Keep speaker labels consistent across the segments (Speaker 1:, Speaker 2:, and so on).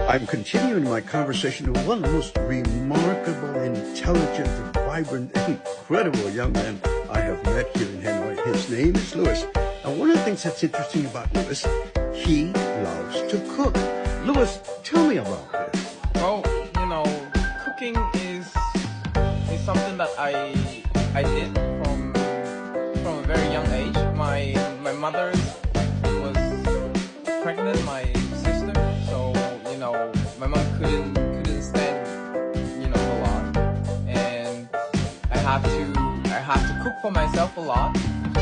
Speaker 1: I'm continuing my conversation with one of the most remarkable, intelligent, vibrant, incredible young man I have met here in Hanoi. His name is Louis. And one of the things that's interesting about Louis, he loves to cook. Louis, tell me about this.
Speaker 2: Well, cooking is something that I did from a very young age. My mother was pregnant, my sister, so my mom couldn't stand a lot, and I have to cook for myself a lot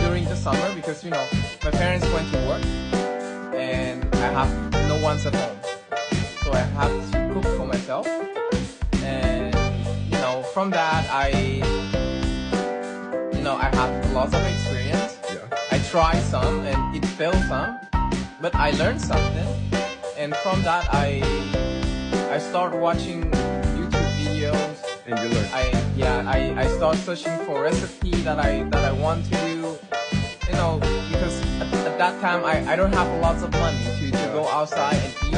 Speaker 2: during the summer because my parents went to work and I have no one's at home, so I have to cook for myself. And from that I have lots of experience. I tried some and it failed some, but I learned something, and from that I started watching YouTube videos.
Speaker 1: And you learned.
Speaker 2: I started searching for recipe that I want to do, because at that time I don't have lots of money to go outside and eat.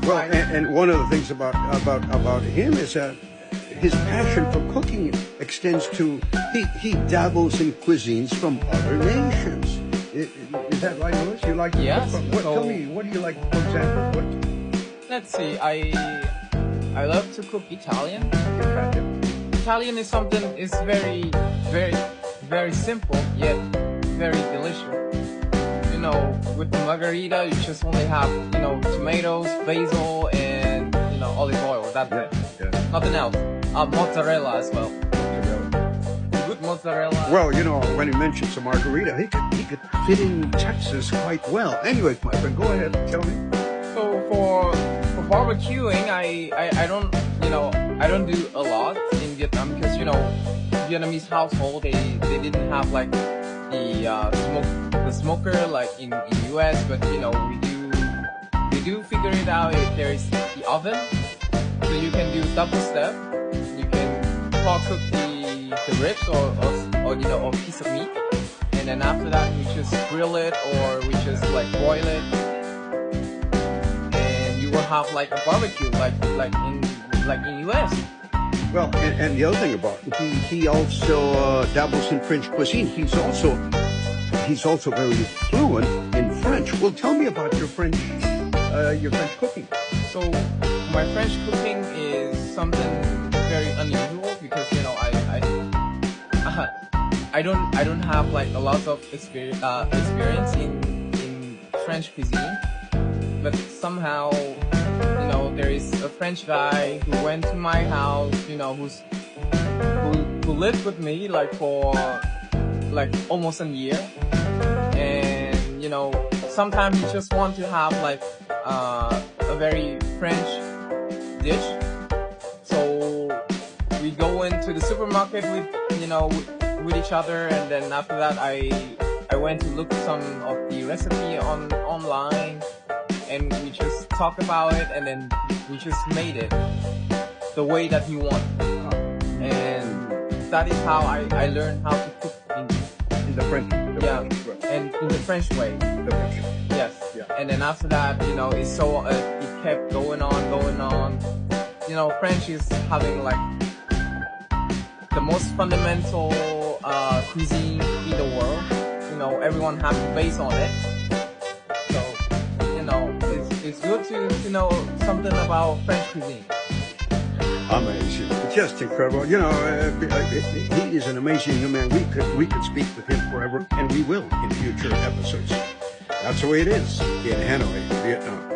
Speaker 1: Well, and one of the things about him is that his passion for cooking extends to he dabbles in cuisines from other nations. Is that right, Louis? You like to
Speaker 2: Yes.
Speaker 1: cook from, tell me, what do you like, for example?
Speaker 2: Let's see. I love to cook Italian. Italian is something is very, very, very simple yet very delicious. With the margarita, you just only have tomatoes, basil, and olive oil. That's it.
Speaker 1: Yeah.
Speaker 2: Nothing else. Mozzarella as well. Good mozzarella.
Speaker 1: Well, when he mentioned some margarita, he could fit in Texas quite well. Anyway, my friend, go ahead, tell me.
Speaker 2: So for barbecuing, I don't do a lot in Vietnam because Vietnamese household they didn't have like the smoker like in US, but we do figure it out if there is the oven, so you can do double step. You can cook the ribs or piece of meat, and then after that we just grill it or we just like boil it, and you will have like a barbecue like in US.
Speaker 1: Well, and the other thing about him, he also dabbles in French cuisine. He's also very fluent in French. Well, tell me about your French cooking.
Speaker 2: So my French cooking is something very unusual because I don't have like a lot of experience in French cuisine, but somehow there is a French guy who went to my house, who lived with me like for like almost a year, and sometimes you just want to have like a very French dish, so we go into the supermarket with each other, and then after that I went to look some of the recipe online, and we just talked about it, and then we just made it the way that he wanted. And that is how I learned how to cook
Speaker 1: In the French.
Speaker 2: and in the French way.
Speaker 1: The French.
Speaker 2: Yes.
Speaker 1: Yeah.
Speaker 2: And then after that, it kept going on. French is having like the most fundamental cuisine in the world. Everyone has to base on it. So, it's good to know something about French cuisine.
Speaker 1: Amazing. Just incredible. He is an amazing human man. We could speak with him forever, and we will in future episodes. That's the way it is in Hanoi, Vietnam.